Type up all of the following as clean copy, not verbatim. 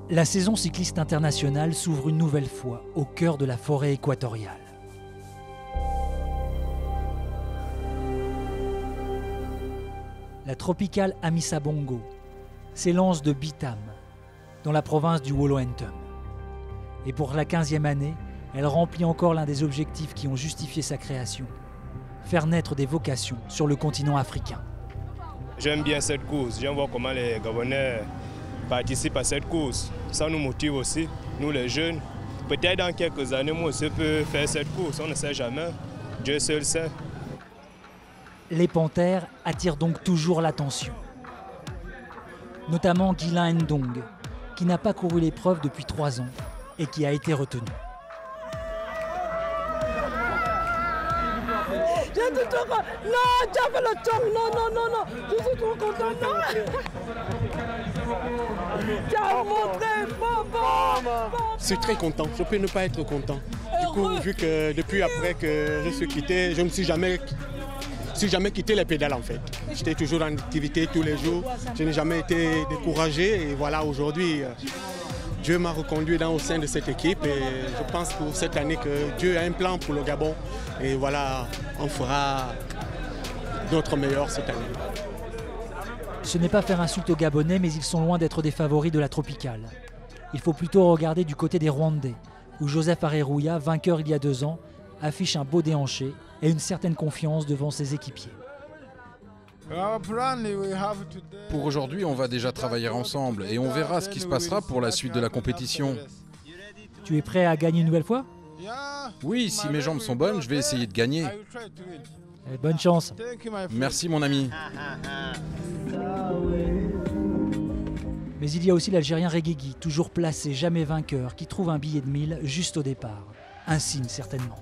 La saison cycliste internationale s'ouvre une nouvelle fois au cœur de la forêt équatoriale. La Tropicale Amissa Bongo s'élance de Bitam, dans la province du Wollo-Ntum. Et pour la 15e année, elle remplit encore l'un des objectifs qui ont justifié sa création, faire naître des vocations sur le continent africain. J'aime bien cette course, j'aime voir comment les Gabonais participent à cette course. Ça nous motive aussi, nous les jeunes. Peut-être dans quelques années, moi aussi, je peux faire cette course, on ne sait jamais. Dieu seul sait. Les Panthères attirent donc toujours l'attention. Notamment Guylain Ndong, qui n'a pas couru l'épreuve depuis 3 ans et qui a été retenu. Non, tu as fait le tour. Non. Je suis trop content. Tu as montré. Bon. Je suis très content. Je peux ne pas être content. Du coup, vu que depuis après que je suis quitté, je ne suis jamais quitté les pédales en fait. J'étais toujours en activité tous les jours. Je n'ai jamais été découragé. Et voilà, aujourd'hui, Dieu m'a reconduit au sein de cette équipe. Et je pense pour cette année que Dieu a un plan pour le Gabon. Et voilà, on fera notre meilleur cette année. Ce n'est pas faire insulte aux Gabonais, mais ils sont loin d'être des favoris de la Tropicale. Il faut plutôt regarder du côté des Rwandais, où Joseph Areruya, vainqueur il y a 2 ans, affiche un beau déhanché et une certaine confiance devant ses équipiers. Pour aujourd'hui, on va déjà travailler ensemble et on verra ce qui se passera pour la suite de la compétition. Tu es prêt à gagner une nouvelle fois? Oui, si mes jambes sont bonnes, je vais essayer de gagner. Et bonne chance. Merci mon ami. Mais il y a aussi l'Algérien Reguegui, toujours placé, jamais vainqueur, qui trouve un billet de 1000 juste au départ. Un signe certainement.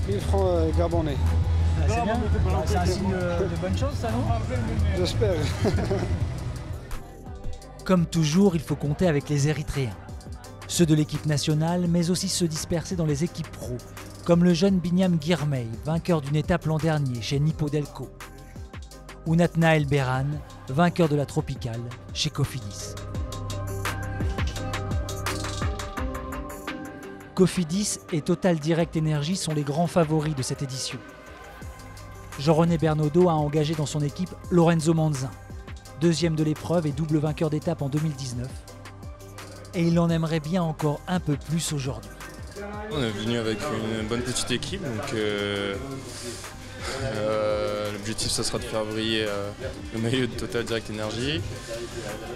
1000 francs gabonais. C'est bien. C'est un signe de bonne chance, ça, non? J'espère. Comme toujours, il faut compter avec les Érythréens. Ceux de l'équipe nationale, mais aussi ceux dispersés dans les équipes pro, comme le jeune Binyam Girmay, vainqueur d'une étape l'an dernier chez Nippo-Delco. Ou Nathanaël Beran, vainqueur de la Tropicale chez Cofidis. Cofidis et Total Direct Energy sont les grands favoris de cette édition. Jean-René Bernaudot a engagé dans son équipe Lorenzo Manzin, 2e de l'épreuve et double vainqueur d'étape en 2019. Et il en aimerait bien encore un peu plus aujourd'hui. On est venu avec une bonne petite équipe, donc l'objectif ça sera de faire briller le maillot de Total Direct Energy.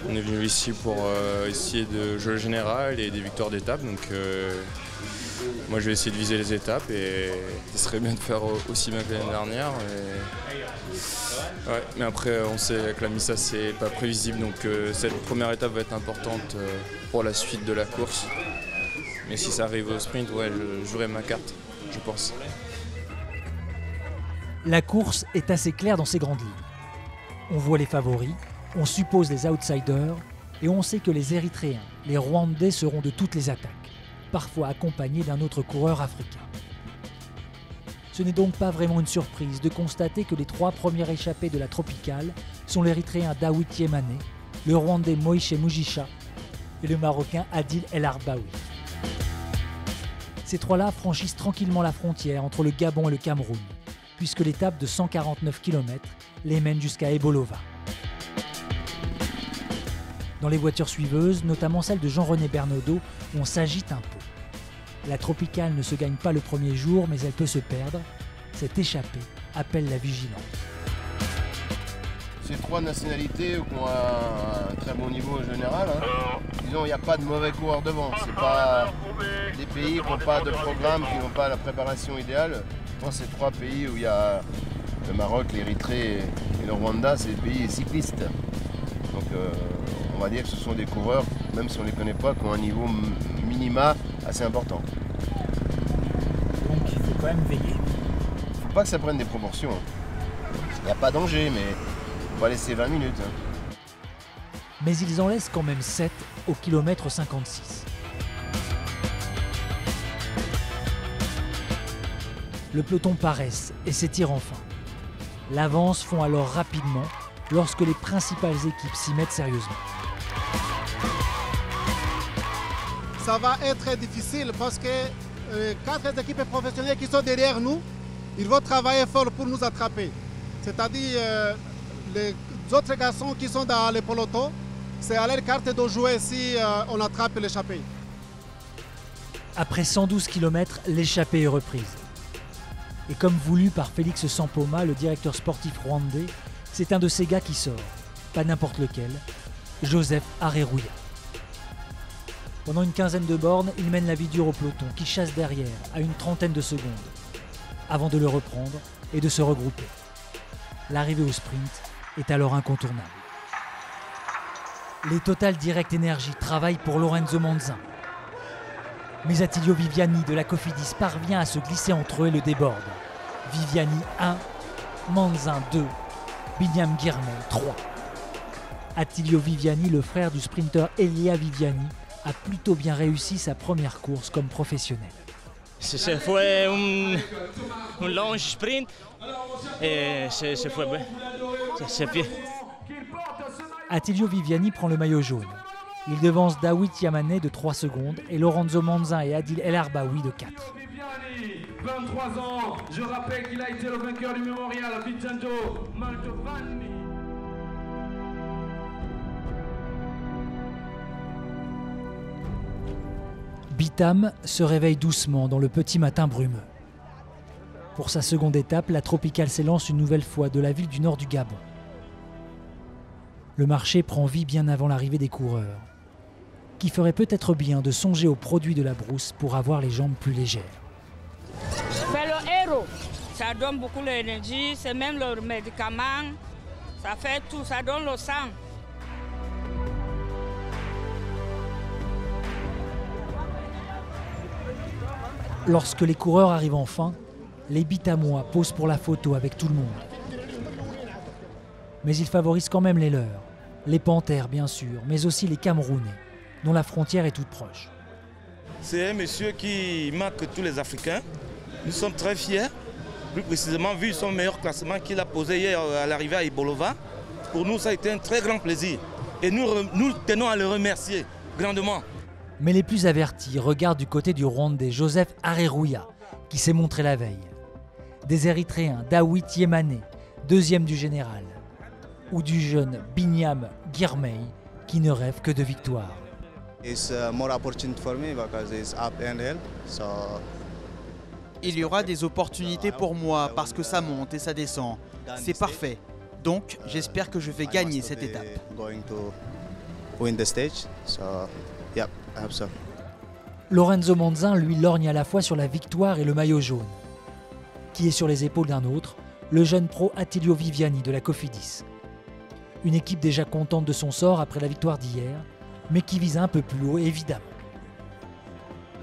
On est venu ici pour essayer de jouer le général et des victoires d'étape, donc moi je vais essayer de viser les étapes et ce serait bien de faire aussi bien que l'année dernière. Ouais, mais après on sait que la Missa c'est pas prévisible, donc cette première étape va être importante pour la suite de la course. Mais si ça arrive au sprint, ouais, je jouerai ma carte, je pense. La course est assez claire dans ses grandes lignes. On voit les favoris, on suppose les outsiders et on sait que les Érythréens, les Rwandais seront de toutes les attaques, parfois accompagnés d'un autre coureur africain. Ce n'est donc pas vraiment une surprise de constater que les 3 premiers échappés de la Tropicale sont l'Érythréen Dawit Yemane, le Rwandais Moïse Mujisha et le Marocain Adil El Arbaoui. Ces 3-là franchissent tranquillement la frontière entre le Gabon et le Cameroun, puisque l'étape de 149 km les mène jusqu'à Ebolova. Dans les voitures suiveuses, notamment celle de Jean-René Bernaudot, on s'agite un peu. La Tropicale ne se gagne pas le premier jour, mais elle peut se perdre. Cette échappée appelle la vigilance. Ces 3 nationalités qui ont un très bon niveau général, disons, il n'y a pas de mauvais coureurs devant. Ce n'est pas des pays qui n'ont pas de programme, qui n'ont pas la préparation idéale. Je pense que ces 3 pays où il y a le Maroc, l'Érythrée et le Rwanda, c'est des pays cyclistes. Donc on va dire que ce sont des coureurs, même si on ne les connaît pas, qui ont un niveau minima assez important. Donc il faut quand même veiller. Il ne faut pas que ça prenne des proportions. Il n'y a pas danger, mais on va laisser 20 minutes. Mais ils en laissent quand même 7 au kilomètre 56. Le peloton paresse et s'étire enfin. L'avance fond alors rapidement lorsque les principales équipes s'y mettent sérieusement. ça va être difficile parce que 4 équipes professionnelles qui sont derrière nous, ils vont travailler fort pour nous attraper. C'est-à-dire les autres garçons qui sont dans les pelotons, c'est à leur carte de jouer si on attrape l'échappée. Après 112 km, l'échappée est reprise. Et comme voulu par Félix Sampoma, le directeur sportif rwandais, c'est un de ces gars qui sort, pas n'importe lequel, Joseph Areruya. Pendant une quinzaine de bornes, il mène la vie dure au peloton qui chasse derrière à une trentaine de secondes, avant de le reprendre et de se regrouper. L'arrivée au sprint est alors incontournable. Les Total Direct Energy travaillent pour Lorenzo Manzin. Mais Attilio Viviani de la Cofidis parvient à se glisser entre eux et le déborde. Viviani 1, Manzin 2, Binyam Girmay 3. Attilio Viviani, le frère du sprinter Elia Viviani, a plutôt bien réussi sa première course comme professionnel. Se fue un long sprint et se fue bien. C'est bien. Attilio Viviani prend le maillot jaune. Il devance Dawit Yamane de 3 secondes et Lorenzo Manzin et Adil El Arbaoui de 4. 23 ans, je rappelle qu'il a été le vainqueur du mémorial Vincenzo Mantovani. Bitam se réveille doucement dans le petit matin brumeux. Pour sa seconde étape, la Tropicale s'élance une nouvelle fois de la ville du nord du Gabon. Le marché prend vie bien avant l'arrivée des coureurs, qui ferait peut-être bien de songer aux produits de la brousse pour avoir les jambes plus légères. C'est le héros, ça donne beaucoup d'énergie, c'est même le médicament, ça fait tout, ça donne le sang. Lorsque les coureurs arrivent enfin, les Bitamois posent pour la photo avec tout le monde. Mais ils favorisent quand même les leurs, les Panthères bien sûr, mais aussi les Camerounais, dont la frontière est toute proche. C'est un monsieur qui marque tous les Africains. Nous sommes très fiers, plus précisément vu son meilleur classement qu'il a posé hier à l'arrivée à Ibolova. Pour nous, ça a été un très grand plaisir. Et nous tenons à le remercier grandement. Mais les plus avertis regardent du côté du Rwandais Joseph Areruya, qui s'est montré la veille. Des Érythréens, Dawit Yemane, deuxième du général, ou du jeune Binyam Girmay, qui ne rêve que de victoire. Il y aura des opportunités pour moi parce que ça monte et ça descend. C'est parfait. Donc, j'espère que je vais gagner cette étape. Lorenzo Manzin, lui, lorgne à la fois sur la victoire et le maillot jaune, qui est sur les épaules d'un autre, le jeune pro Attilio Viviani de la Cofidis. Une équipe déjà contente de son sort après la victoire d'hier, mais qui vise un peu plus haut, évidemment.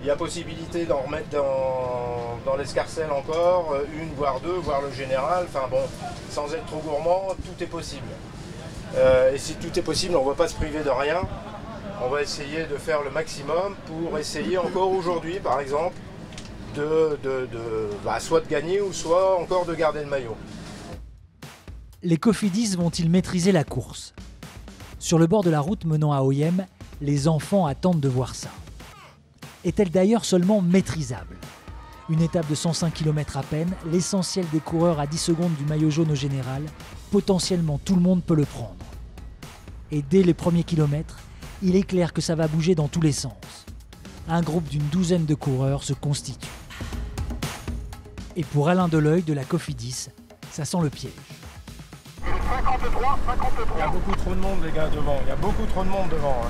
Il y a possibilité d'en remettre dans l'escarcelle encore, une, voire deux, voire le général. Enfin bon, sans être trop gourmand, tout est possible. Et si tout est possible, on ne va pas se priver de rien. On va essayer de faire le maximum pour essayer encore aujourd'hui, par exemple, soit de gagner ou soit encore de garder le maillot. Les Cofidis vont-ils maîtriser la course? Sur le bord de la route menant à Oyem, les enfants attendent de voir ça. Est-elle d'ailleurs seulement maîtrisable? Une étape de 105 km à peine, l'essentiel des coureurs à 10 secondes du maillot jaune au général, potentiellement tout le monde peut le prendre. Et dès les premiers kilomètres, il est clair que ça va bouger dans tous les sens. Un groupe d'une douzaine de coureurs se constitue. Et pour Alain Deleuil de la Cofidis, ça sent le piège. 53. Il y a beaucoup trop de monde les gars devant, il y a beaucoup trop de monde devant.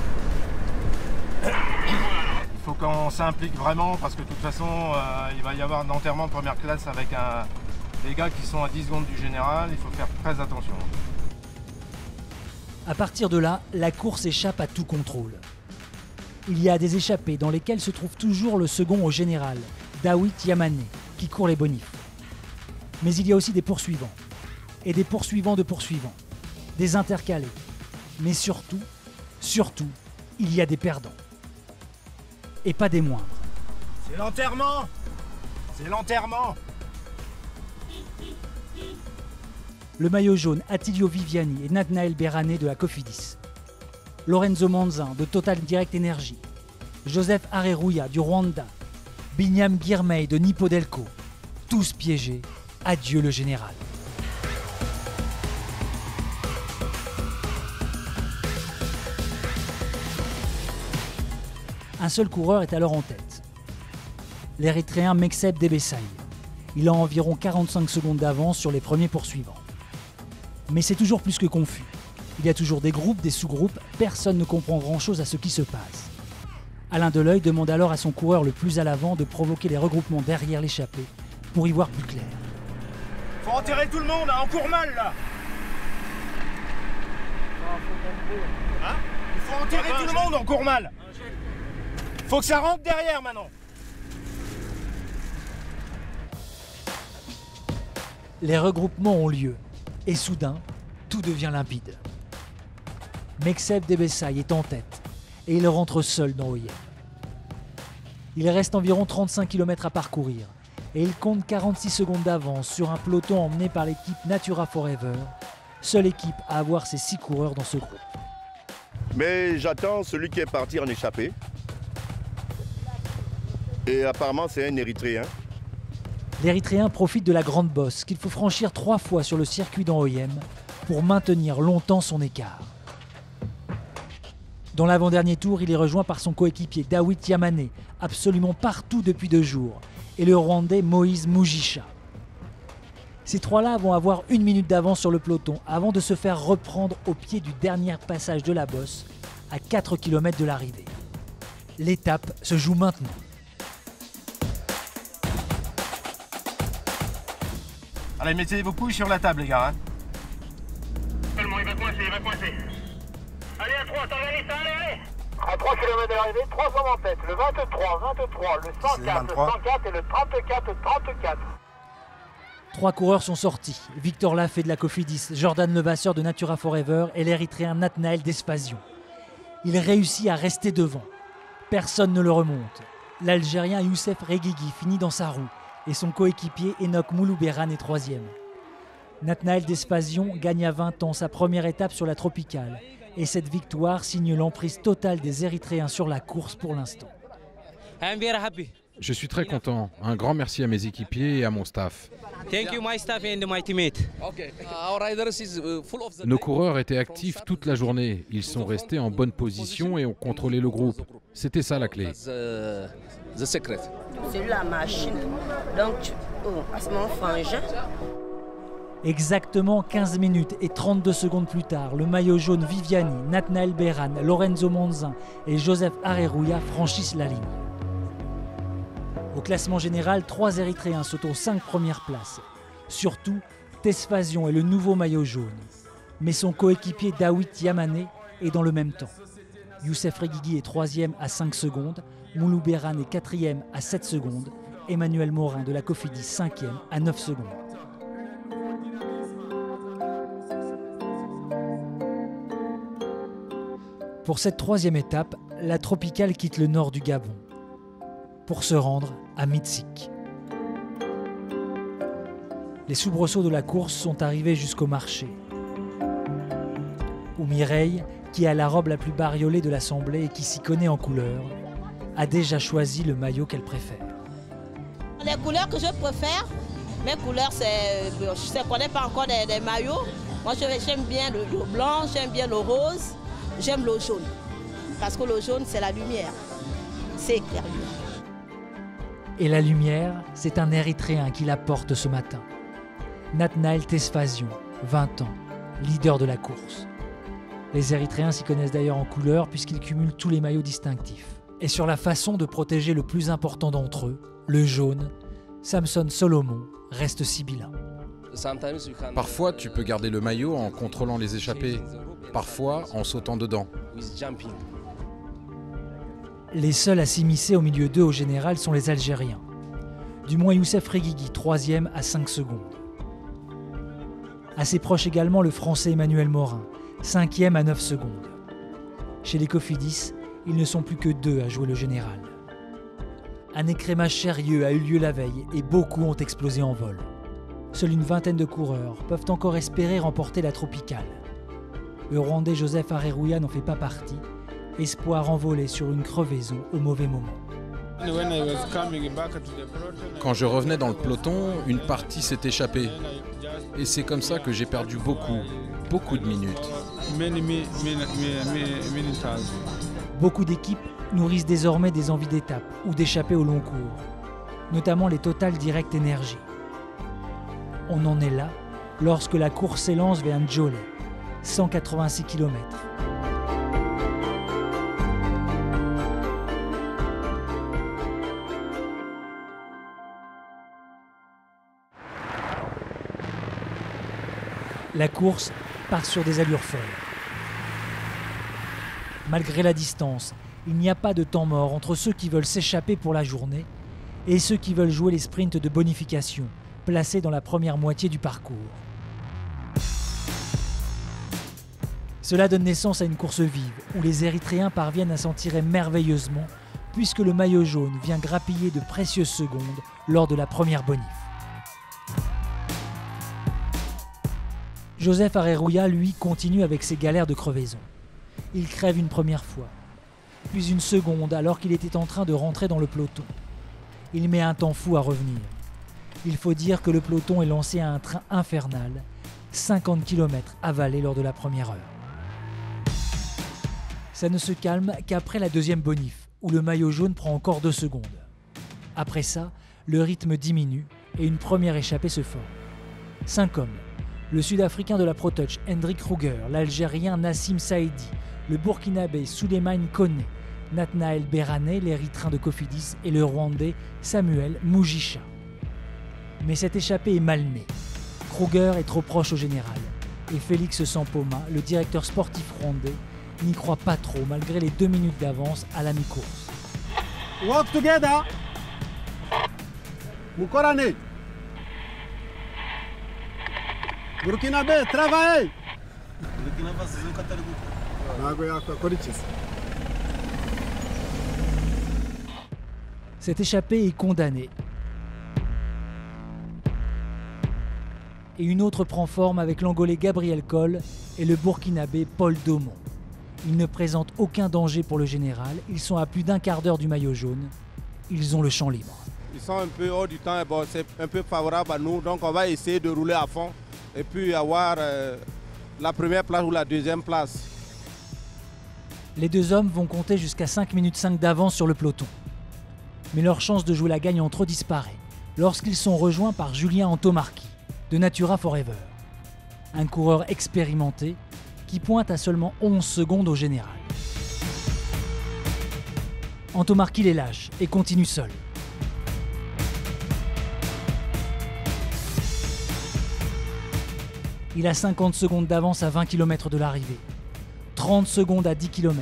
Il faut qu'on s'implique vraiment parce que de toute façon il va y avoir un enterrement de première classe avec des gars qui sont à 10 secondes du général, il faut faire très attention. À partir de là, la course échappe à tout contrôle. Il y a des échappées dans lesquelles se trouve toujours le second au général, Dawit Yamane, qui court les bonifs. Mais il y a aussi des poursuivants. Et des poursuivants de poursuivants. Des intercalés. Mais surtout, il y a des perdants. Et pas des moindres. C'est l'enterrement! C'est l'enterrement! Le maillot jaune Attilio Viviani et Nathanaël Berané de la Cofidis. Lorenzo Manzin de Total Direct Energy. Joseph Areruya du Rwanda, Binyam Girmay de Nippodelco, tous piégés. Adieu le général. Un seul coureur est alors en tête. L'Érythréen Mekseb Debesay. Il a environ 45 secondes d'avance sur les premiers poursuivants. Mais c'est toujours plus que confus. Il y a toujours des groupes, des sous-groupes, personne ne comprend grand-chose à ce qui se passe. Alain Deleuil demande alors à son coureur le plus à l'avant de provoquer les regroupements derrière l'échappée pour y voir plus clair. Faut enterrer tout le monde, hein, on court mal là. Hein? Il faut enterrer tout le monde, on court mal. Faut que ça rentre derrière maintenant. Les regroupements ont lieu et soudain, tout devient limpide. Mekseb Debesay est en tête et il rentre seul dans Oyem. Il reste environ 35 km à parcourir et il compte 46 secondes d'avance sur un peloton emmené par l'équipe Natura Forever, seule équipe à avoir ses 6 coureurs dans ce groupe. Mais j'attends celui qui est parti en échappée. Et apparemment c'est un Érythréen. L'Érythréen profite de la grande bosse qu'il faut franchir 3 fois sur le circuit dans Oyem pour maintenir longtemps son écart. Dans l'avant-dernier tour, il est rejoint par son coéquipier Dawit Yamane, absolument partout depuis 2 jours, et le Rwandais Moïse Mugisha. Ces 3-là vont avoir 1 minute d'avance sur le peloton avant de se faire reprendre au pied du dernier passage de la bosse, à 4 km de l'arrivée. L'étape se joue maintenant. Allez, mettez vos couilles sur la table, les gars. Hein. Seulement, il va coincer. Allez, à 3, t'organises ça, allez. À 3 km de l'arrivée, 3 hommes en tête. Le 23, le 104, le 104 et le 34. 3 coureurs sont sortis. Victor Lafay de la Cofidis, Jordan Levasseur de Natura Forever et l'Érythréen Nathanaël Despazion. Il réussit à rester devant. Personne ne le remonte. L'Algérien Youssef Reguigui finit dans sa roue et son coéquipier Enoch Moulouberan est 3e. Nathanaël Despazion gagne à 20 ans sa première étape sur la tropicale et cette victoire signe l'emprise totale des Érythréens sur la course pour l'instant. Je suis très content. Un grand merci à mes équipiers et à mon staff. Nos coureurs étaient actifs toute la journée. Ils sont restés en bonne position et ont contrôlé le groupe. C'était ça la clé. C'est la machine. Donc, à ce moment, frangin. Exactement 15 minutes et 32 secondes plus tard, le maillot jaune Viviani, Nathanaël Beran, Lorenzo Monzin et Joseph Areruya franchissent la ligne. Au classement général, 3 Érythréens sont aux 5 premières places. Surtout, Tesfazion est le nouveau maillot jaune. Mais son coéquipier Dawit Yamane est dans le même temps. Youssef Reguigui est 3e à 5 secondes, Moulouberan est 4e à 7 secondes, Emmanuel Morin de la Cofidis 5e à 9 secondes. Pour cette 3e étape, la tropicale quitte le nord du Gabon pour se rendre à Mitsik. Les soubresauts de la course sont arrivés jusqu'au marché, où Mireille, qui a la robe la plus bariolée de l'assemblée et qui s'y connaît en couleurs, a déjà choisi le maillot qu'elle préfère. Les couleurs que je préfère, mes couleurs, je ne connais pas encore des maillots. Moi, j'aime bien le blanc, j'aime bien le rose, j'aime le jaune. Parce que le jaune, c'est la lumière. C'est clair. Et la lumière, c'est un Érythréen qui la porte ce matin. Nathanaël Tesfazion, 20 ans, leader de la course. Les Érythréens s'y connaissent d'ailleurs en couleurs puisqu'ils cumulent tous les maillots distinctifs. Et sur la façon de protéger le plus important d'entre eux, le jaune, Samson Solomon reste sibyllin. Parfois, tu peux garder le maillot en contrôlant les échappées. Parfois, en sautant dedans. Les seuls à s'immiscer au milieu d'eux au général sont les Algériens. Du moins Youssef Reguigui, 3e à 5 secondes. Assez proche également le Français Emmanuel Morin, 5e à 9 secondes. Chez les Cofidis, ils ne sont plus que 2 à jouer le général. Un écrémage sérieux a eu lieu la veille et beaucoup ont explosé en vol. Seule une vingtaine de coureurs peuvent encore espérer remporter la tropicale. Le Rwandais Joseph Areruya n'en fait pas partie espoir envolé sur une crevaison au mauvais moment. Quand je revenais dans le peloton, une partie s'est échappée. Et c'est comme ça que j'ai perdu beaucoup de minutes. Beaucoup d'équipes nourrissent désormais des envies d'étape ou d'échapper au long cours, notamment les Total Direct Energy. On en est là lorsque la course s'élance vers Njole, 186 km. La course part sur des allures folles. Malgré la distance, il n'y a pas de temps mort entre ceux qui veulent s'échapper pour la journée et ceux qui veulent jouer les sprints de bonification, placés dans la première moitié du parcours. Cela donne naissance à une course vive, où les Érythréens parviennent à s'en tirer merveilleusement, puisque le maillot jaune vient grappiller de précieuses secondes lors de la première bonif. Joseph Areruya, lui, continue avec ses galères de crevaison. Il crève une première fois, puis une seconde alors qu'il était en train de rentrer dans le peloton. Il met un temps fou à revenir. Il faut dire que le peloton est lancé à un train infernal, 50 km avalés lors de la première heure. Ça ne se calme qu'après la deuxième bonif, où le maillot jaune prend encore 2 secondes. Après ça, le rythme diminue et une première échappée se forme. 5 hommes. Le Sud-Africain de la ProTouch, Hendrik Kruger, l'Algérien Nassim Saidi, le Burkinabé Souleymane Kone, Nathanaël Berané, l'Érythréen de Cofidis et le Rwandais Samuel Mugisha. Mais cette échappée est mal née. Kruger est trop proche au général et Félix Sampoma, le directeur sportif rwandais, n'y croit pas trop malgré les 2 minutes d'avance à la mi-course. Work together. Mukorane. Burkinabé, travaillez. Cette échappée est condamnée. Et une autre prend forme avec l'Angolais Gabriel Coll et le Burkinabé Paul Daumont. Ils ne présentent aucun danger pour le général, ils sont à plus d'1 quart d'heure du maillot jaune. Ils ont le champ libre. Ils sont un peu hors du temps, et bon, c'est un peu favorable à nous, donc on va essayer de rouler à fond et puis avoir la première place ou la deuxième place. Les 2 hommes vont compter jusqu'à 5 minutes 5 d'avance sur le peloton. Mais leur chance de jouer la gagne entre eux disparaît lorsqu'ils sont rejoints par Julien Antomarchi de Natura Forever, un coureur expérimenté qui pointe à seulement 11 secondes au général. Antomarchi les lâche et continue seul. Il a 50 secondes d'avance à 20 km de l'arrivée, 30 secondes à 10 km,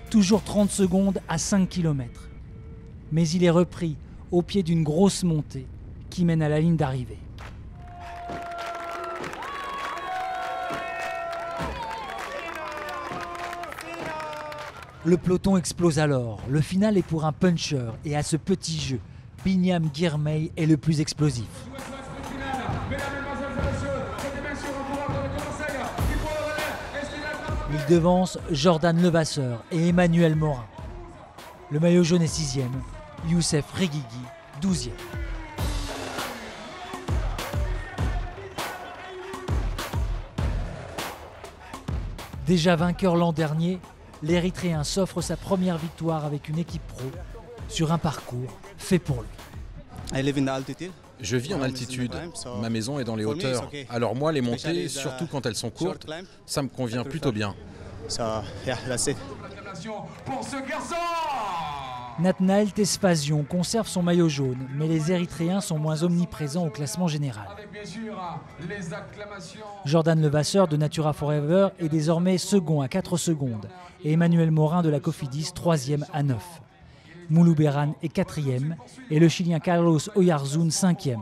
toujours 30 secondes à 5 km. Mais il est repris au pied d'une grosse montée qui mène à la ligne d'arrivée. Le peloton explose alors. Le final est pour un puncher et à ce petit jeu, Binyam Girmay est le plus explosif. Il devance Jordan Levasseur et Emmanuel Morin. Le maillot jaune est 6e, Youssef Reguigui 12e. Déjà vainqueur l'an dernier, l'Érythréen s'offre sa première victoire avec une équipe pro sur un parcours fait pour lui. Je vis en altitude, ma maison est dans les hauteurs. Alors moi, les montées, surtout quand elles sont courtes, ça me convient plutôt bien. Nathanaël Tesfazion conserve son maillot jaune, mais les Érythréens sont moins omniprésents au classement général. Jordan Levasseur de Natura Forever est désormais second à 4 secondes et Emmanuel Morin de la Cofidis 3e à 9. Moulou Beran est 4e et le Chilien Carlos Oyarzún 5e.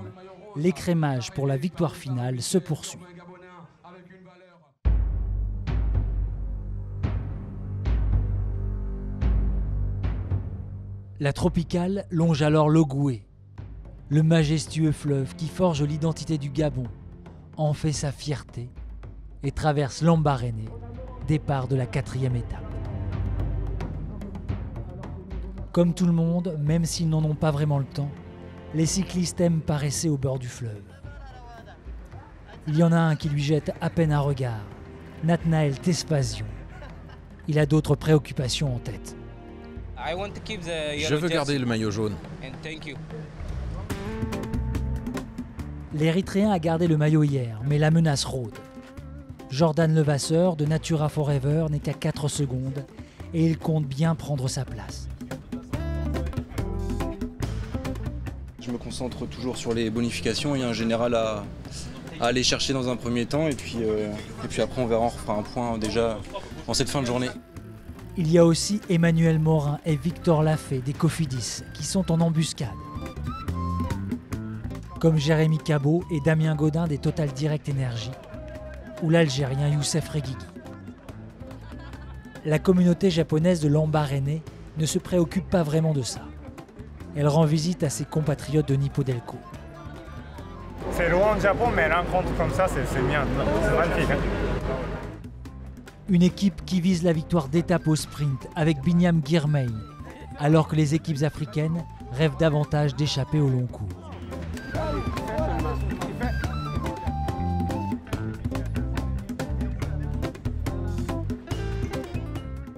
L'écrémage pour la victoire finale se poursuit. La tropicale longe alors l'Ogoué, le majestueux fleuve qui forge l'identité du Gabon, en fait sa fierté et traverse l'Ambaréné, départ de la 4e étape. Comme tout le monde, même s'ils n'en ont pas vraiment le temps, les cyclistes aiment paresser au bord du fleuve. Il y en a un qui lui jette à peine un regard, Nathanael Tespazio. Il a d'autres préoccupations en tête. Je veux garder le maillot jaune. L'Érythréen a gardé le maillot hier, mais la menace rôde. Jordan Levasseur de Natura Forever n'est qu'à 4 secondes et il compte bien prendre sa place. Je me concentre toujours sur les bonifications. Il y a un général à aller chercher dans un premier temps et puis après on verra, on refera un point déjà en cette fin de journée. Il y a aussi Emmanuel Morin et Victor Lafay des Cofidis qui sont en embuscade. Comme Jérémy Cabot et Damien Godin des Total Direct Energy ou l'Algérien Youssef Reguigui. La communauté japonaise de Lambaréné ne se préoccupe pas vraiment de ça. Elle rend visite à ses compatriotes de Nippodelco. C'est loin du Japon, mais une rencontre comme ça, c'est bien, c'est magnifique. Hein. Une équipe qui vise la victoire d'étape au sprint avec Binyam Girmay, alors que les équipes africaines rêvent davantage d'échapper au long cours.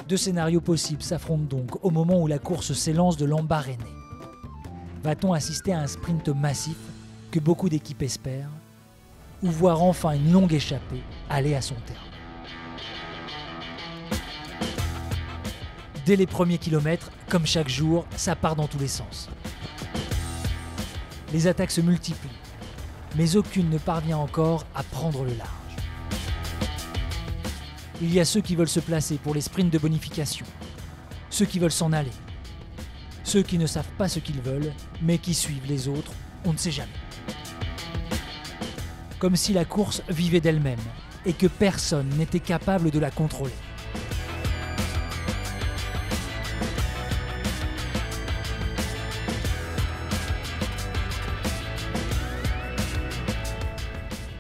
Deux scénarios possibles s'affrontent donc au moment où la course s'élance de Lambaréné. Va-t-on assister à un sprint massif que beaucoup d'équipes espèrent, ou voir enfin une longue échappée aller à son terme? Dès les premiers kilomètres, comme chaque jour, ça part dans tous les sens. Les attaques se multiplient, mais aucune ne parvient encore à prendre le large. Il y a ceux qui veulent se placer pour les sprints de bonification, ceux qui veulent s'en aller, ceux qui ne savent pas ce qu'ils veulent, mais qui suivent les autres, on ne sait jamais. Comme si la course vivait d'elle-même et que personne n'était capable de la contrôler.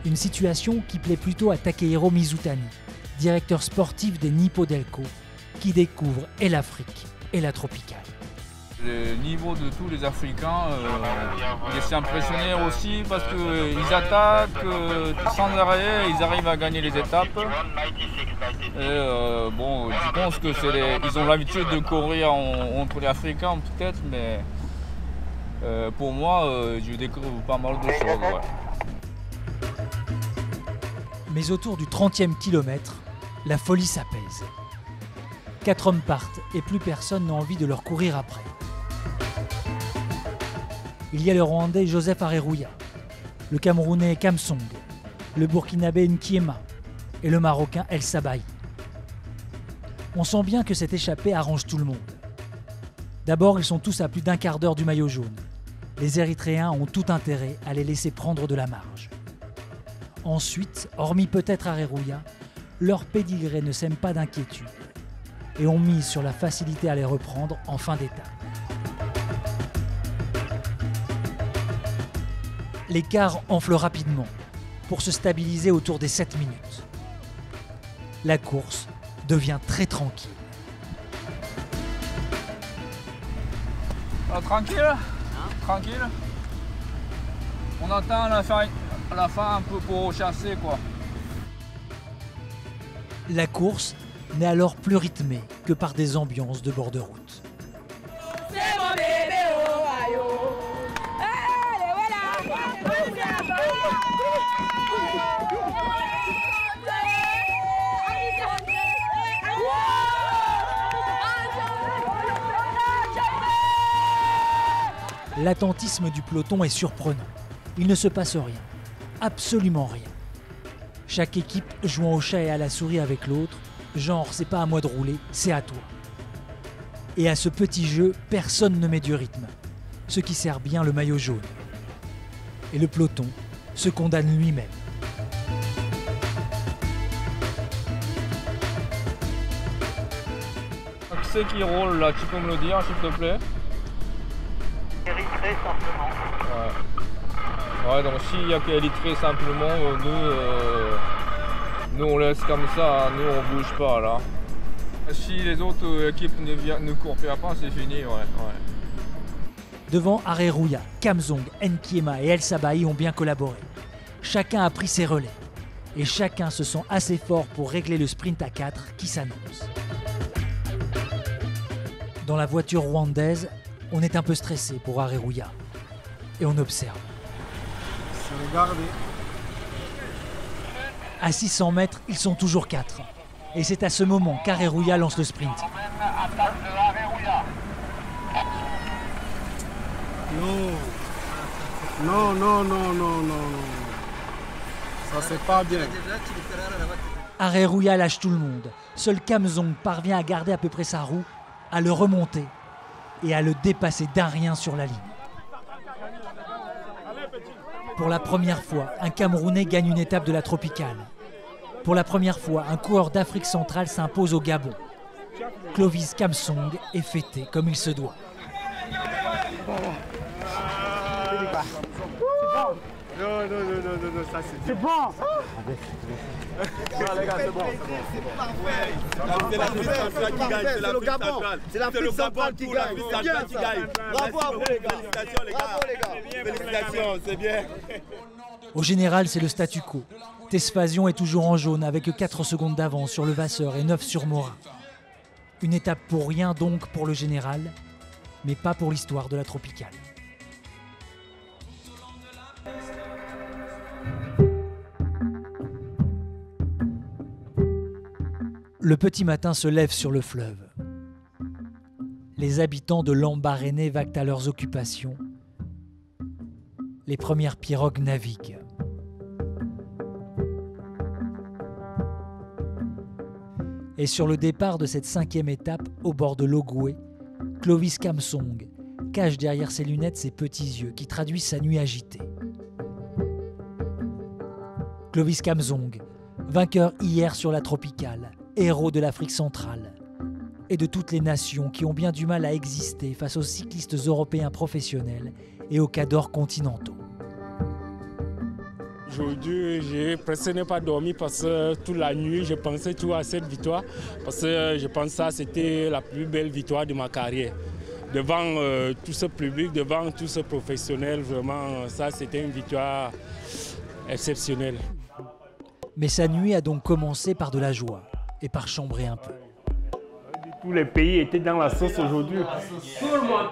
Une situation qui plaît plutôt à Takehiro Mizutani, directeur sportif des Nippodelco, qui découvre et l'Afrique et la tropicale. Le niveau de tous les Africains, je suis impressionné aussi parce qu'ils attaquent sans arrêt, ils arrivent à gagner les étapes. Et, bon, je pense que ils ont l'habitude de courir entre les Africains peut-être, mais pour moi, je découvre pas mal de choses. Ouais. Mais autour du 30e kilomètre, la folie s'apaise. 4 hommes partent et plus personne n'a envie de leur courir après. Il y a le Rwandais Joseph Areruya, le Camerounais Kamsong, le Burkinabé Nkiema et le Marocain El Sabahi. On sent bien que cette échappée arrange tout le monde. D'abord, ils sont tous à plus d'un quart d'heure du maillot jaune. Les Érythréens ont tout intérêt à les laisser prendre de la marge. Ensuite, hormis peut-être Areruya, leur pédigré ne sème pas d'inquiétude et on mise sur la facilité à les reprendre en fin d'étape. L'écart enfle rapidement pour se stabiliser autour des 7 minutes. La course devient très tranquille. Tranquille, tranquille. On attend la fin un peu pour chasser quoi. La course n'est alors plus rythmée que par des ambiances de bord de route. C'est mon bébé, oh, aïe, oh. L'attentisme du peloton est surprenant. Il ne se passe rien, absolument rien. Chaque équipe jouant au chat et à la souris avec l'autre, genre c'est pas à moi de rouler, c'est à toi. Et à ce petit jeu, personne ne met du rythme, ce qui sert bien le maillot jaune. Et le peloton se condamne lui-même. Qui c'est qui roule là? Tu peux me le dire s'il te plaît? Érythrée simplement. Ouais, donc s'il n'y a qu'Érythrée simplement, nous on laisse comme ça, nous on bouge pas là. Si les autres équipes ne courent pas, c'est fini. Ouais. Devant Areruya, Kamzong, Nkiema et El Sabahi ont bien collaboré. Chacun a pris ses relais. Et chacun se sent assez fort pour régler le sprint à 4 qui s'annonce. Dans la voiture rwandaise, on est un peu stressé pour Areruya. Et on observe. À 600 mètres, ils sont toujours 4. Et c'est à ce moment qu'Areruya lance le sprint. Non. Ça c'est pas bien. Areruya lâche tout le monde. Seul Kamzong parvient à garder à peu près sa roue, à le remonter et à le dépasser d'un rien sur la ligne. Pour la première fois, un Camerounais gagne une étape de la tropicale. Pour la première fois, un coureur d'Afrique centrale s'impose au Gabon. Clovis Kamzong est fêté comme il se doit. Non, ça c'est bon. Non, les gars, c'est bon. C'est le Gabon. C'est l'Afrique centrale qui gagne. Bravo à vous, les gars. Félicitations, les gars. Félicitations, c'est bien. Au général, c'est le statu quo. Tesfazion est toujours en jaune avec 4 secondes d'avance sur Levasseur et 9 sur Morin. Une étape pour rien donc pour le général, mais pas pour l'histoire de la tropicale. Le petit matin se lève sur le fleuve. Les habitants de Lambaréné vaquent à leurs occupations. Les premières pirogues naviguent. Et sur le départ de cette 5e étape, au bord de l'Ogoué, Clovis Kamzong cache derrière ses lunettes ses petits yeux qui traduisent sa nuit agitée. Clovis Kamzong, vainqueur hier sur la tropicale, héros de l'Afrique centrale et de toutes les nations qui ont bien du mal à exister face aux cyclistes européens professionnels et aux cadors continentaux. Aujourd'hui, je presque n'ai pas dormi parce que toute la nuit, je pensais toujours à cette victoire parce que je pense que ça, c'était la plus belle victoire de ma carrière. Devant tout ce public, devant tous ces professionnels, vraiment, ça, c'était une victoire exceptionnelle. Mais sa nuit a donc commencé par de la joie et par chambrer un peu. Tous les pays étaient dans la sauce aujourd'hui. Tout le monde.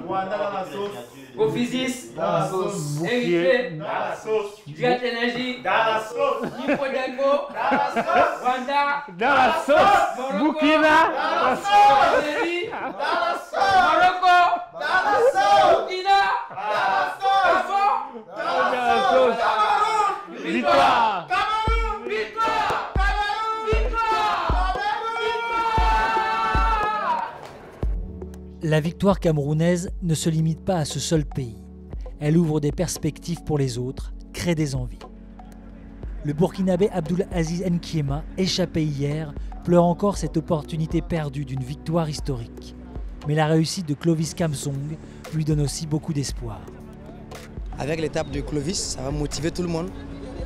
Rwanda dans la sauce. Officis, dans la sauce. Invité, dans la sauce. Jet Energy, dans la sauce. Nipodengo, dans la sauce. Rwanda, dans la sauce. Burkina, dans la sauce. Algérie, dans la sauce. Morocco, dans la sauce. Burkina, dans la sauce. Gabon, dans la sauce. Cameroun, victoire. Cameroun, victoire. La victoire camerounaise ne se limite pas à ce seul pays. Elle ouvre des perspectives pour les autres, crée des envies. Le Burkinabé Abdoul Aziz Nkiema, échappé hier, pleure encore cette opportunité perdue d'une victoire historique. Mais la réussite de Clovis Kamzong lui donne aussi beaucoup d'espoir. Avec l'étape de Clovis, ça va motiver tout le monde.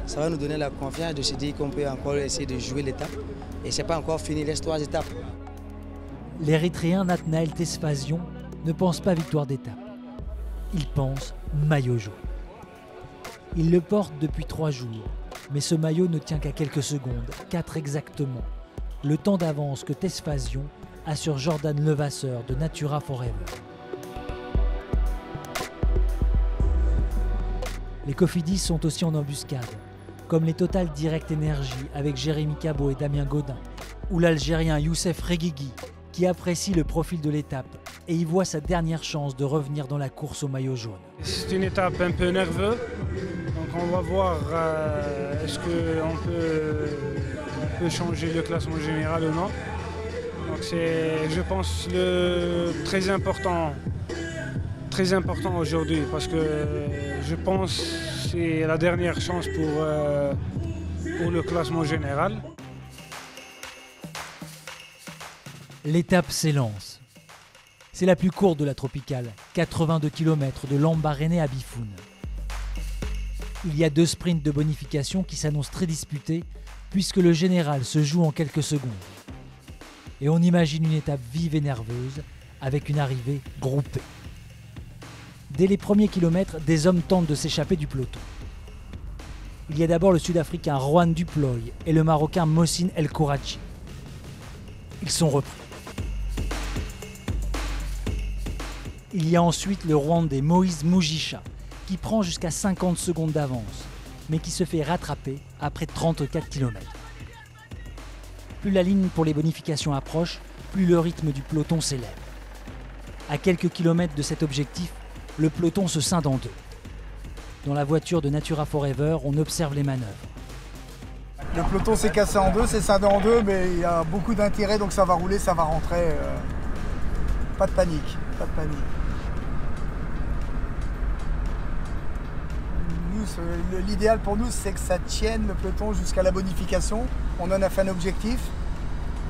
Ça va nous donner la confiance de se dire qu'on peut encore essayer de jouer l'étape. Et ce n'est pas encore fini les 3 étapes. L'Érythréen Nathanaël Tesfazion ne pense pas victoire d'étape. Il pense maillot jaune. Il le porte depuis 3 jours, mais ce maillot ne tient qu'à quelques secondes, 4 exactement, le temps d'avance que Tesfazion a sur Jordan Levasseur de Natura Forever. Les Cofidis sont aussi en embuscade, comme les Total Direct Energy avec Jérémy Cabot et Damien Gaudin, ou l'Algérien Youssef Reguigui, qui apprécie le profil de l'étape et y voit sa dernière chance de revenir dans la course au maillot jaune. C'est une étape un peu nerveuse, donc on va voir est-ce qu'on peut changer le classement général ou non. Donc c'est, je pense, très important aujourd'hui parce que je pense que c'est la dernière chance pour le classement général. L'étape s'élance. C'est la plus courte de la tropicale, 82 km de Lambaréné à Bifoun. Il y a 2 sprints de bonification qui s'annoncent très disputés puisque le général se joue en quelques secondes. Et on imagine une étape vive et nerveuse, avec une arrivée groupée. Dès les premiers kilomètres, des hommes tentent de s'échapper du peloton. Il y a d'abord le Sud-Africain Rohan Duploy et le Marocain Mohsin El Kourachi. Ils sont repris. Il y a ensuite le Rwandais Moïse Mugisha, qui prend jusqu'à 50 secondes d'avance, mais qui se fait rattraper après 34 km. Plus la ligne pour les bonifications approche, plus le rythme du peloton s'élève. À quelques kilomètres de cet objectif, le peloton se scinde en deux. Dans la voiture de Natura Forever, on observe les manœuvres. Le peloton s'est cassé en deux, c'est scindé en deux, mais il y a beaucoup d'intérêt, donc ça va rouler, ça va rentrer. Pas de panique, pas de panique. L'idéal pour nous, c'est que ça tienne le peloton jusqu'à la bonification. On en a fait un objectif.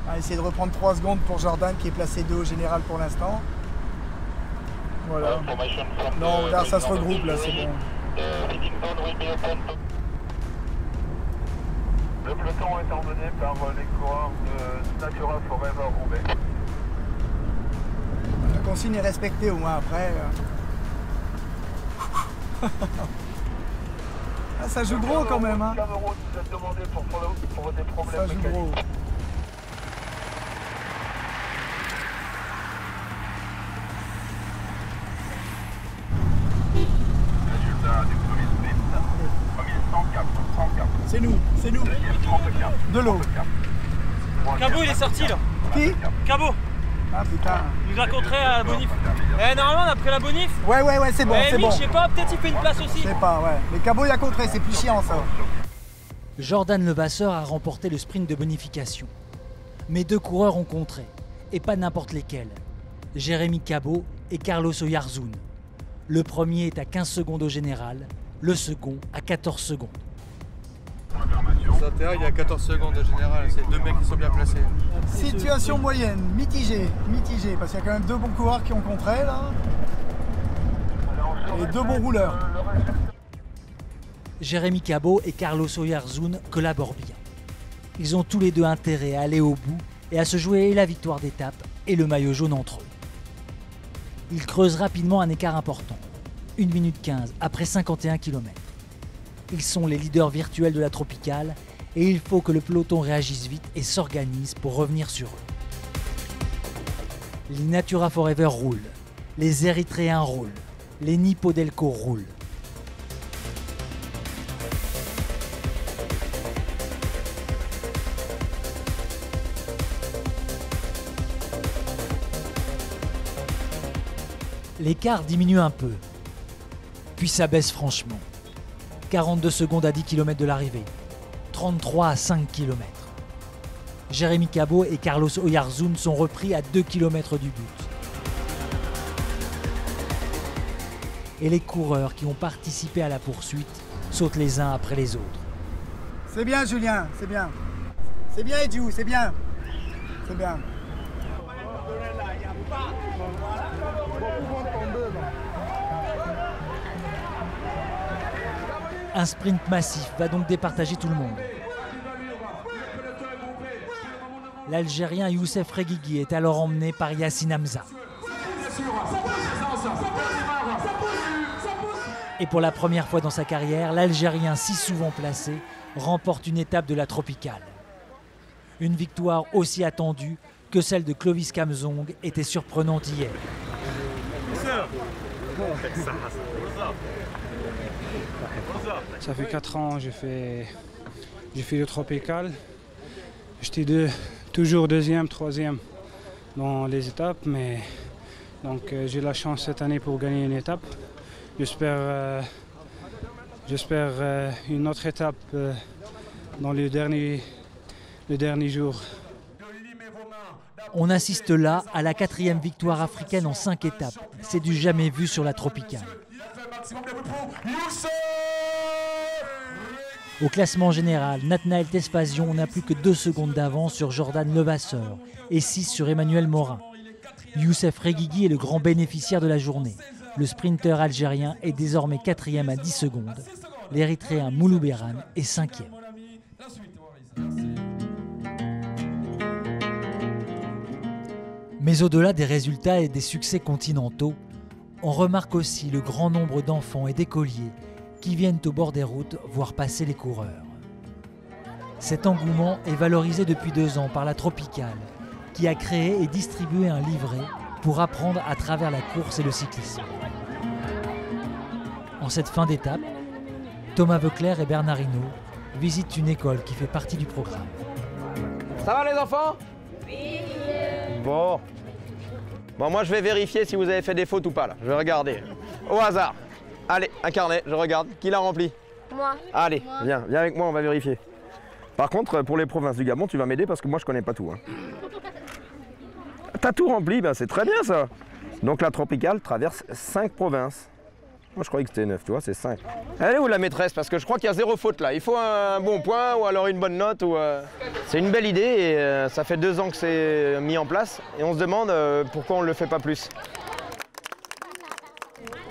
On va essayer de reprendre 3 secondes pour Jordan, qui est placé 2 au général pour l'instant. Voilà. Non, là, ça se regroupe, là, c'est bon. Le peloton est emmené par les coureurs de Natura Forever Roubaix. La consigne est respectée au moins après. Ah, ça joue gros quand même. Hein. Ça joue gros. C'est nous, c'est nous. De l'eau. Cabot, il est sorti là. Qui? Cabot. Ah putain. Il nous a contré à Bonif. Normalement, on a pris la Bonif. Ouais, c'est bon, c'est bon. Je sais pas, peut-être il fait une place aussi. Je sais pas, ouais. Mais Cabot, il a contré, c'est plus chiant ça. Jordan Levasseur a remporté le sprint de bonification. Mais 2 coureurs ont contré, et pas n'importe lesquels. Jérémy Cabot et Carlos Oyarzún. Le premier est à 15 secondes au général, le second à 14 secondes. Il y a 14 secondes au général, c'est 2 mecs qui sont bien placés. Situation moyenne, mitigée, parce qu'il y a quand même 2 bons coureurs qui ont contré là. Et 2 bons rouleurs. Jérémy Cabot et Carlos Oyarzún collaborent bien. Ils ont tous les deux intérêt à aller au bout et à se jouer la victoire d'étape et le maillot jaune entre eux. Ils creusent rapidement un écart important, 1 minute 15 après 51 km. Ils sont les leaders virtuels de la tropicale et il faut que le peloton réagisse vite et s'organise pour revenir sur eux. Les Natura Forever roulent, les Érythréens roulent, les Nippo Delco roulent. L'écart diminue un peu, puis ça baisse franchement. 42 secondes à 10 km de l'arrivée, 33 à 5 km. Jérémy Cabot et Carlos Oyarzún sont repris à 2 km du but. Et les coureurs qui ont participé à la poursuite sautent les uns après les autres. C'est bien Julien, c'est bien. C'est bien Edjou, c'est bien. C'est bien. Un sprint massif va donc départager tout le monde. L'Algérien Youssef Reguigui est alors emmené par Yassine Hamza. Et pour la première fois dans sa carrière, l'Algérien si souvent placé remporte une étape de la tropicale. Une victoire aussi attendue que celle de Clovis Kamzong était surprenante hier. Ça fait 4 ans que j'ai fait le tropical. J'étais toujours 2e, 3e dans les étapes, mais donc j'ai la chance cette année pour gagner une étape. J'espère une autre étape dans le dernier jour. On assiste là à la 4e victoire africaine en 5 étapes. C'est du jamais vu sur la tropicale. Au classement général, Nathanaël Tesfazion n'a plus que 2 secondes d'avance sur Jordan Levasseur et 6 sur Emmanuel Morin. Youssef Reguigui est le grand bénéficiaire de la journée. Le sprinter algérien est désormais 4e à 10 secondes. L'Érythréen Moulou Beran est 5e. Mais au-delà des résultats et des succès continentaux, on remarque aussi le grand nombre d'enfants et d'écoliers qui viennent au bord des routes voir passer les coureurs. Cet engouement est valorisé depuis 2 ans par la Tropicale, qui a créé et distribué un livret pour apprendre à travers la course et le cyclisme. En cette fin d'étape, Thomas Veuclair et Bernard Hinault visitent une école qui fait partie du programme. Ça va les enfants? Oui. Bon, moi je vais vérifier si vous avez fait des fautes ou pas là. Je vais regarder. Au hasard. Allez, un carnet, je regarde. Qui l'a rempli? Moi. Allez, viens avec moi, on va vérifier. Par contre, pour les provinces du Gabon, tu vas m'aider parce que moi je connais pas tout. Hein. T'as tout rempli, ben c'est très bien ça. Donc la Tropicale traverse 5 provinces. Moi je croyais que c'était 9, tu vois, c'est 5. Elle est où la maîtresse? Parce que je crois qu'il y a 0 faute là. Il faut un bon point ou alors une bonne note. C'est une belle idée et ça fait 2 ans que c'est mis en place. Et on se demande pourquoi on ne le fait pas plus.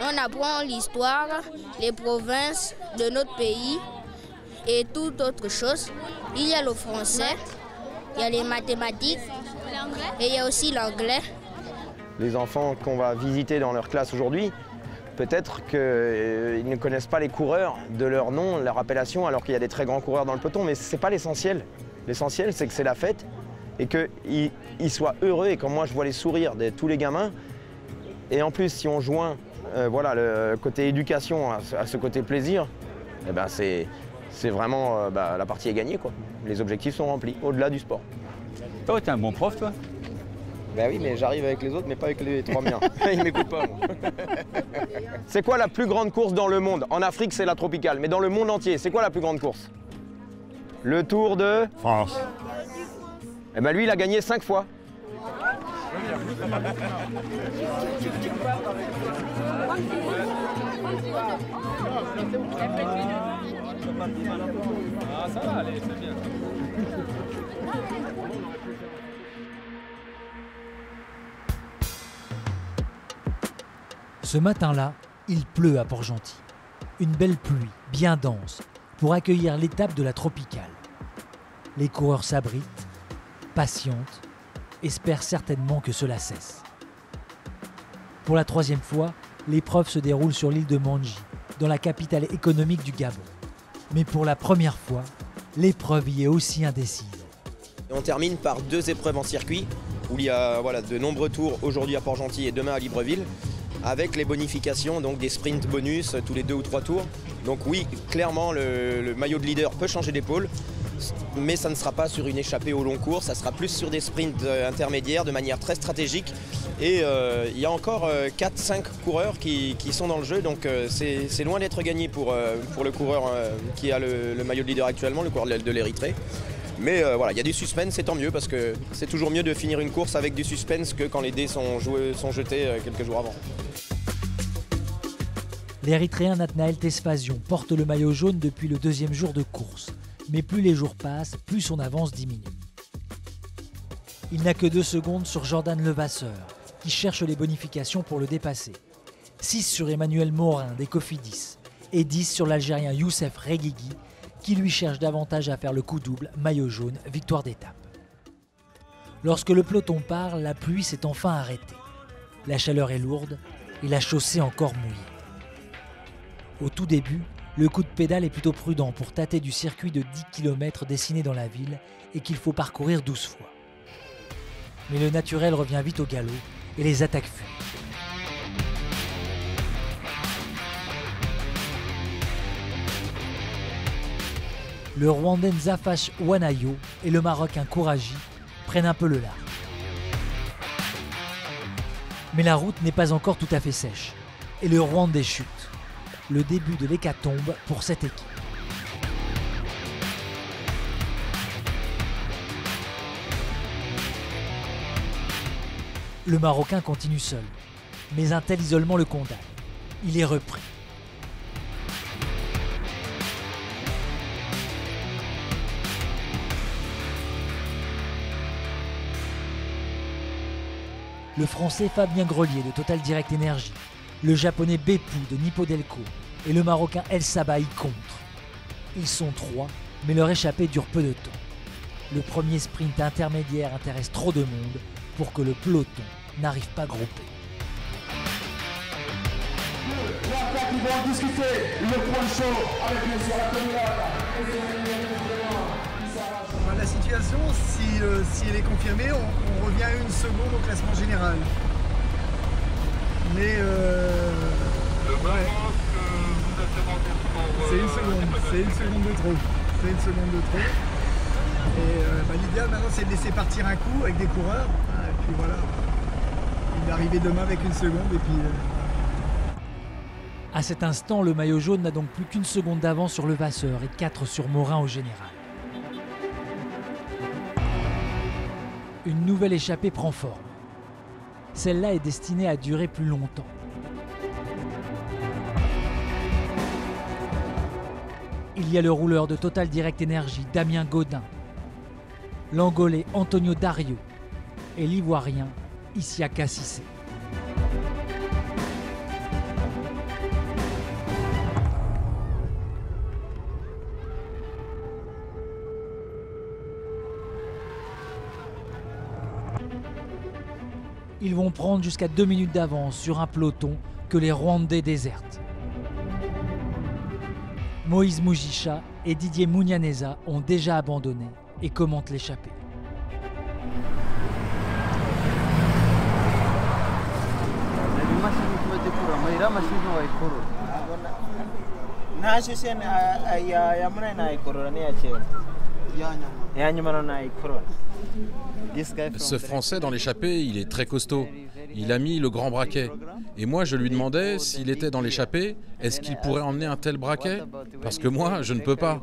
On apprend l'histoire, les provinces de notre pays et toute autre chose. Il y a le français, il y a les mathématiques et il y a aussi l'anglais. Les enfants qu'on va visiter dans leur classe aujourd'hui, peut-être qu'ils ne connaissent pas les coureurs de leur nom, leur appellation, alors qu'il y a des très grands coureurs dans le peloton, mais ce n'est pas l'essentiel. L'essentiel, c'est que c'est la fête et qu'ils soient heureux. Et quand moi, je vois les sourires de tous les gamins, et en plus, si on joint voilà, le côté éducation à ce côté plaisir, eh ben c'est vraiment la partie est gagnée, quoi. Les objectifs sont remplis, au-delà du sport. Oh, t'es un bon prof, toi? Ben oui, mais j'arrive avec les autres, mais pas avec les 3 miens. Ils m'écoutent pas, moi. C'est quoi la plus grande course dans le monde? En Afrique, c'est la Tropicale, mais dans le monde entier, c'est quoi la plus grande course? Le Tour de France. Eh ben lui, il a gagné 5 fois. Ah, ça va, allez, c'est bien. Ce matin-là, il pleut à Port-Gentil. Une belle pluie, bien dense, pour accueillir l'étape de la Tropicale. Les coureurs s'abritent, patientent, espèrent certainement que cela cesse. Pour la 3e fois, l'épreuve se déroule sur l'île de Mandji, dans la capitale économique du Gabon. Mais pour la première fois, l'épreuve y est aussi indécise. On termine par 2 épreuves en circuit, où il y a de nombreux tours aujourd'hui à Port-Gentil et demain à Libreville, avec les bonifications, donc des sprints bonus tous les 2 ou 3 tours. Donc oui, clairement, le maillot de leader peut changer d'épaule, mais ça ne sera pas sur une échappée au long cours, ça sera plus sur des sprints intermédiaires de manière très stratégique. Et il y a encore 4-5 coureurs qui sont dans le jeu, donc c'est loin d'être gagné pour le coureur qui a le maillot de leader actuellement, le coureur de l'Érythrée. Mais voilà, il y a du suspense, c'est tant mieux, parce que c'est toujours mieux de finir une course avec du suspense que quand les dés sont jetés quelques jours avant. L'Érythréen Nathanaël Tesfazion porte le maillot jaune depuis le 2e jour de course. Mais plus les jours passent, plus son avance diminue. Il n'a que 2 secondes sur Jordan Levasseur, qui cherche les bonifications pour le dépasser. 6 sur Emmanuel Morin des Cofidis et 10 sur l'Algérien Youssef Reguigui, qui lui cherche davantage à faire le coup double, maillot jaune, victoire d'étape. Lorsque le peloton part, la pluie s'est enfin arrêtée. La chaleur est lourde et la chaussée encore mouillée. Au tout début, le coup de pédale est plutôt prudent pour tâter du circuit de 10 km dessiné dans la ville et qu'il faut parcourir 12 fois. Mais le naturel revient vite au galop et les attaques fuient. Le Rwandais Nzafash Wanayo et le Marocain Kouraji prennent un peu le large. Mais la route n'est pas encore tout à fait sèche et le Rwandais chute. Le début de l'hécatombe pour cette équipe. Le Marocain continue seul, mais un tel isolement le condamne. Il est repris. Le Français Fabien Grelier de Total Direct Energy, le Japonais Beppu de Nippodelco et le Marocain El Sabah y contre. Ils sont 3, mais leur échappée dure peu de temps. Le premier sprint intermédiaire intéresse trop de monde pour que le peloton n'arrive pas groupé. L'attaque, ils vont discuter le point chaud avec bien sûr la communauté. La situation, si elle est confirmée, on revient à 1 seconde au classement général. Mais c'est 1 seconde, c'est 1 seconde de trop. C'est 1 seconde de trop. Et l'idéal maintenant c'est de laisser partir un coup avec des coureurs. Et puis voilà. Il va arriver demain avec 1 seconde et puis. À cet instant, le maillot jaune n'a donc plus qu'1 seconde d'avance sur Levasseur et 4 sur Morin au général. Une nouvelle échappée prend forme. Celle-là est destinée à durer plus longtemps. Il y a le rouleur de Total Direct Energy, Damien Gaudin, l'Angolais Antonio Dario et l'Ivoirien Isiaka Cissé. Ils vont prendre jusqu'à 2 minutes d'avance sur un peloton que les Rwandais désertent. Moïse Mugisha et Didier Munyaneza ont déjà abandonné et commentent l'échappée. Ce Français dans l'échappée, il est très costaud. Il a mis le grand braquet. Et moi, je lui demandais s'il était dans l'échappée, est-ce qu'il pourrait emmener un tel braquet? Parce que moi, je ne peux pas.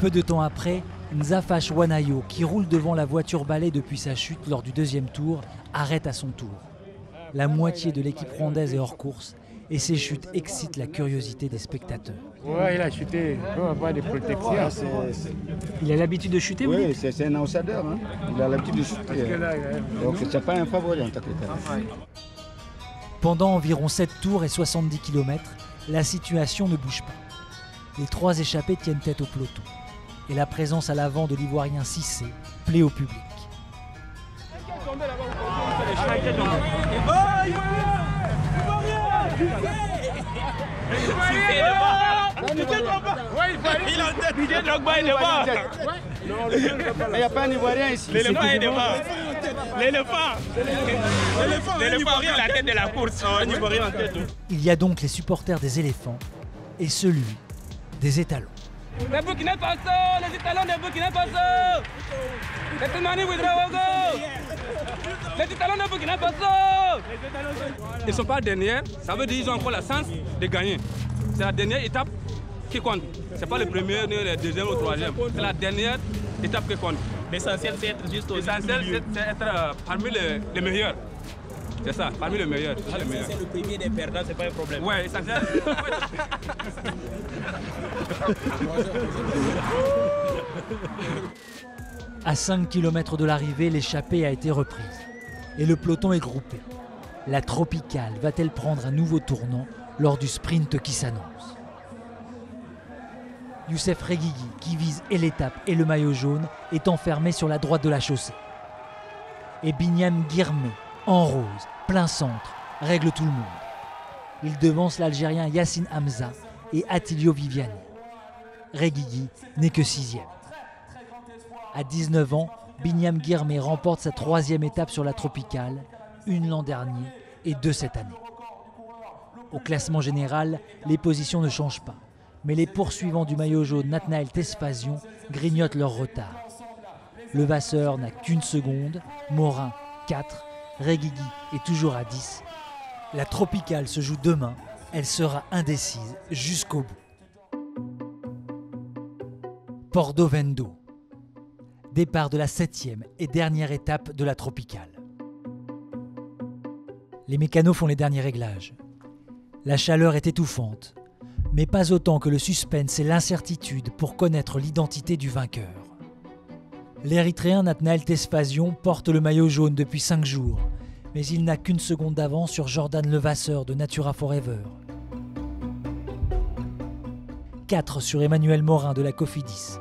Peu de temps après, Nzafash Wanayo, qui roule devant la voiture balai depuis sa chute lors du 2e tour, arrête à son tour. La moitié de l'équipe rwandaise est hors course et ces chutes excitent la curiosité des spectateurs. Ouais, il a chuté. Il va avoir des protections. Il a l'habitude de chuter, oui, oui, c'est un outsider. Hein. Il a l'habitude de chuter. Donc, c'est pas un favori en tant que tel. Pendant environ 7 tours et 70 km, la situation ne bouge pas. Les 3 échappés tiennent tête au peloton. Et la présence à l'avant de l'Ivoirien Cissé plaît au public. Il n'y a pas un Ivoirien ici. L'éléphant est devant. L'éléphant a la tête de la course. Un Ivoirien en tête. Il y a donc les supporters des éléphants et celui des étalons. Les Burkina Faso, les étalons de Burkina Faso. Les Toumani Ouedraogo. Les étalons de Burkina Faso. Ils ne sont pas derniers, ça veut dire qu'ils ont encore la chance de gagner. C'est la dernière étape qui compte. Ce n'est pas le premier, ni le deuxième ou le troisième. C'est la dernière étape qui compte. L'essentiel, c'est être juste au L'essentiel, c'est être parmi les meilleurs. C'est ça, parmi les meilleurs. C'est le premier des perdants, c'est pas un problème. Ouais, essentiel. À 5 km de l'arrivée, l'échappée a été reprise et le peloton est groupé. La tropicale va-t-elle prendre un nouveau tournant lors du sprint qui s'annonce? Youssef Reguigui, qui vise et l'étape et le maillot jaune, est enfermé sur la droite de la chaussée. Et Binyam Guirmé, en rose, plein centre, règle tout le monde. Il devance l'Algérien Yassine Hamza et Attilio Viviani. Reguigui n'est que 6e. À 19 ans, Binyam Guirmé remporte sa 3e étape sur la tropicale, 1 l'an dernier et 2 cette année. Au classement général, les positions ne changent pas, mais les poursuivants du maillot jaune Nathanaël Tesfazion grignotent leur retard. Levasseur n'a qu'1 seconde, Morin 4, Reguigui est toujours à 10. La tropicale se joue demain, elle sera indécise jusqu'au bout. Porto Vendo. Départ de la 7e et dernière étape de la tropicale. Les mécanos font les derniers réglages. La chaleur est étouffante, mais pas autant que le suspense et l'incertitude pour connaître l'identité du vainqueur. L'Érythréen Nathanaël Tesfazion porte le maillot jaune depuis 5 jours, mais il n'a qu'1 seconde d'avance sur Jordan Levasseur de Natura Forever. 4 sur Emmanuel Morin de la Cofidis.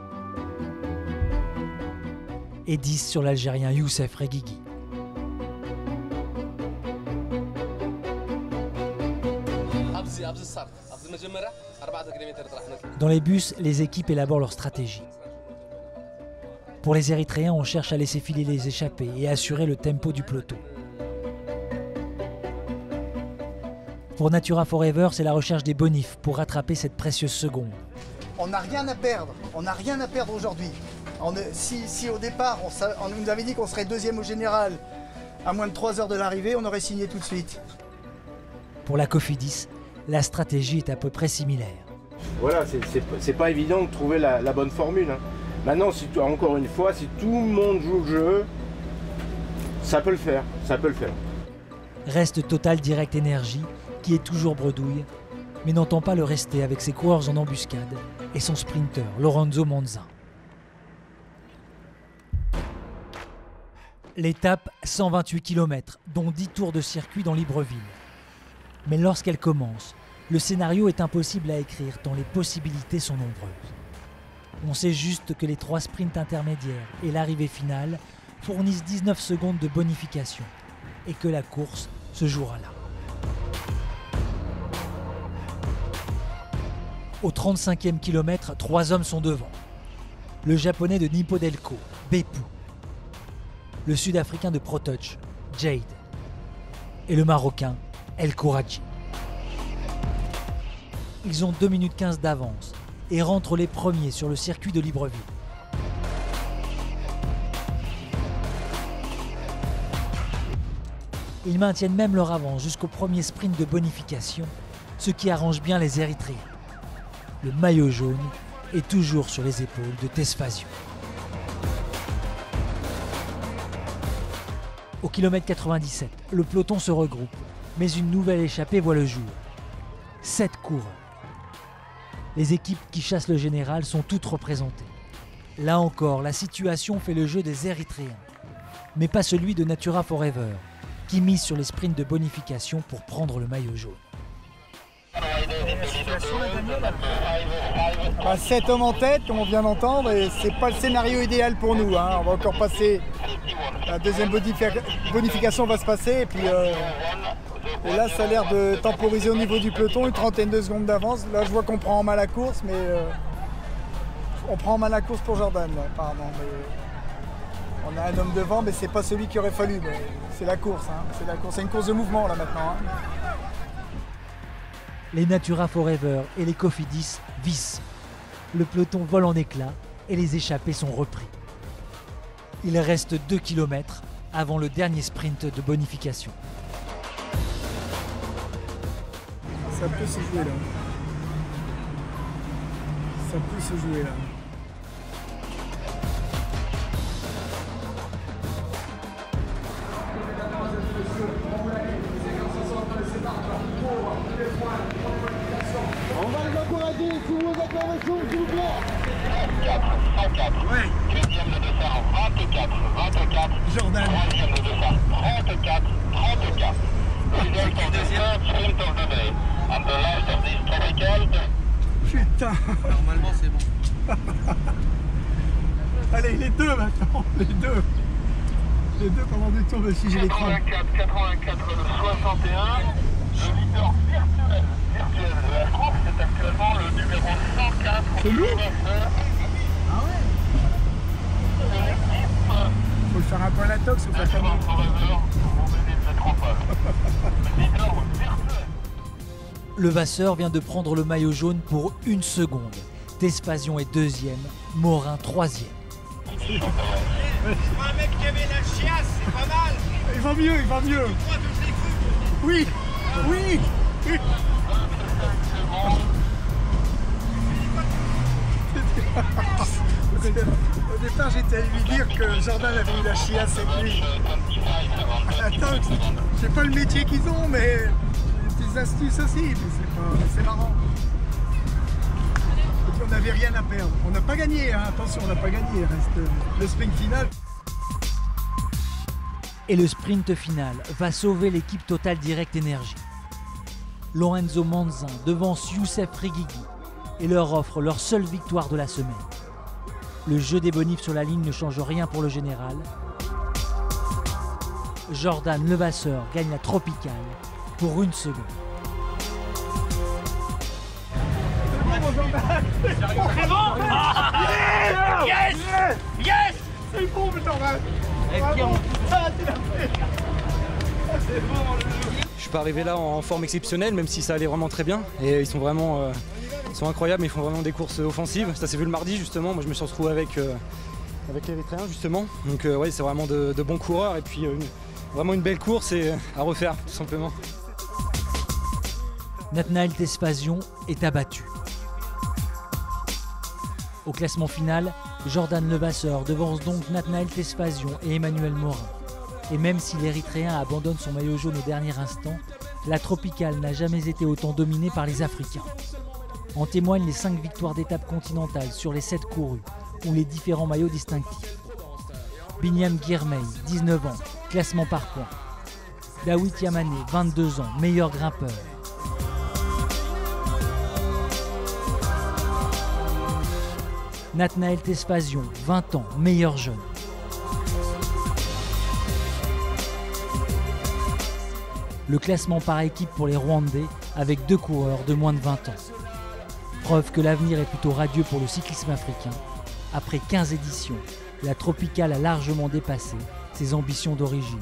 et 10 sur l'Algérien Youssef Reguigui. Dans les bus, les équipes élaborent leur stratégie. Pour les Érythréens, on cherche à laisser filer les échappés et assurer le tempo du peloton. Pour Natura Forever, c'est la recherche des bonifs pour rattraper cette précieuse seconde. On n'a rien à perdre, aujourd'hui. Si au départ, on nous avait dit qu'on serait deuxième au général à moins de 3 heures de l'arrivée, on aurait signé tout de suite. Pour la Cofidis, la stratégie est à peu près similaire. Voilà, c'est pas évident de trouver la bonne formule. Hein. Maintenant, encore une fois, si tout le monde joue le jeu, ça peut le faire, Reste Total Direct Energy, qui est toujours bredouille, mais n'entend pas le rester avec ses coureurs en embuscade et son sprinter Lorenzo Monza. L'étape, 128 km, dont 10 tours de circuit dans Libreville. Mais lorsqu'elle commence, le scénario est impossible à écrire tant les possibilités sont nombreuses. On sait juste que les 3 sprints intermédiaires et l'arrivée finale fournissent 19 secondes de bonification et que la course se jouera là. Au 35e kilomètre, 3 hommes sont devant. Le japonais de Nippo Delco, Beppu. Le sud-africain de ProTouch, Jade. Et le marocain, El Kouraji. Ils ont 2 minutes 15 d'avance et rentrent les premiers sur le circuit de Libreville. Ils maintiennent même leur avance jusqu'au premier sprint de bonification, ce qui arrange bien les Érythréens. Le maillot jaune est toujours sur les épaules de Tesfazio. Au kilomètre 97, le peloton se regroupe, mais une nouvelle échappée voit le jour. 7 coureurs. Les équipes qui chassent le général sont toutes représentées. Là encore, la situation fait le jeu des Érythréens, mais pas celui de Natura Forever, qui mise sur les sprints de bonification pour prendre le maillot jaune. 7 hommes en tête, comme on vient d'entendre, et c'est pas le scénario idéal pour nous. Hein. On va encore passer, la deuxième bonification va se passer, et puis et là ça a l'air de temporiser au niveau du peloton, une trentaine de secondes d'avance. Là je vois qu'on prend en main la course, mais on prend en main la course pour Jordan, là, apparemment. Mais on a un homme devant, mais c'est pas celui qu'il aurait fallu. C'est la course, hein. C'est la course, c'est une course de mouvement là maintenant. Hein. Les Natura Forever et les Cofidis vissent. Le peloton vole en éclats et les échappés sont repris. Il reste 2 km avant le dernier sprint de bonification. Ça peut se jouer là. Ça peut se jouer là. On va les encourager sous vos acclamations, s'il vous plaît. 104. Oui. Deuxième le dessert, 24. Jordan. Troisième le dessert, 34. Deuxième. Sprint of the day. And the last of this tropical. Putain. Normalement, c'est bon. Allez, les deux maintenant. Les deux pendant du tour de si j'ai l'écran. 84, 61. Le leader virtuel de la course, c'est actuellement le numéro 104. C'est nous ? Ah ouais. Faut le faire un point à la tox ou pas comme Le Vasseur vient de prendre le maillot jaune pour 1 seconde. Tesfazion est 2e, Morin 3e. Un mec qui avait la chiasse, c'est pas mal. Il va mieux. Oui. Au départ, j'étais allé lui dire que Jordan avait eu la chiasse avec lui. Attends, c'est pas le métier qu'ils ont, mais des petites astuces aussi, mais c'est marrant. Et puis on n'avait rien à perdre. On n'a pas gagné, hein. Attention, on n'a pas gagné. Il reste le sprint final. Et le sprint final va sauver l'équipe Total Direct Energy. Lorenzo Monza devance Youssef Reguigui et leur offre leur seule victoire de la semaine. Le jeu des bonifs sur la ligne ne change rien pour le général. Jordan Levasseur gagne la tropicale pour 1 seconde. C'est bon? Yes! Yes! C'est bon, Jordan! Je suis pas arrivé là en forme exceptionnelle, même si ça allait vraiment très bien. Et ils sont vraiment ils sont incroyables, ils font vraiment des courses offensives. Ça s'est vu le mardi justement. Moi je me suis retrouvé avec l'Érythréen justement. Donc ouais, c'est vraiment de bons coureurs et puis vraiment une belle course et à refaire tout simplement. Nathanaël Tesfazion est abattu. Au classement final, Jordan Levasseur devance donc Nathanaël Tesfazion et Emmanuel Morin. Et même si l'Érythréen abandonne son maillot jaune au dernier instant, la tropicale n'a jamais été autant dominée par les Africains. En témoignent les 5 victoires d'étape continentale sur les 7 courus, ou les différents maillots distinctifs. Binyam Girmay, 19 ans, classement par points. Dawit Yamane, 22 ans, meilleur grimpeur. Nathanaël Tesfazion, 20 ans, meilleur jeune. Le classement par équipe pour les Rwandais avec 2 coureurs de moins de 20 ans. Preuve que l'avenir est plutôt radieux pour le cyclisme africain. Après 15 éditions, la tropicale a largement dépassé ses ambitions d'origine.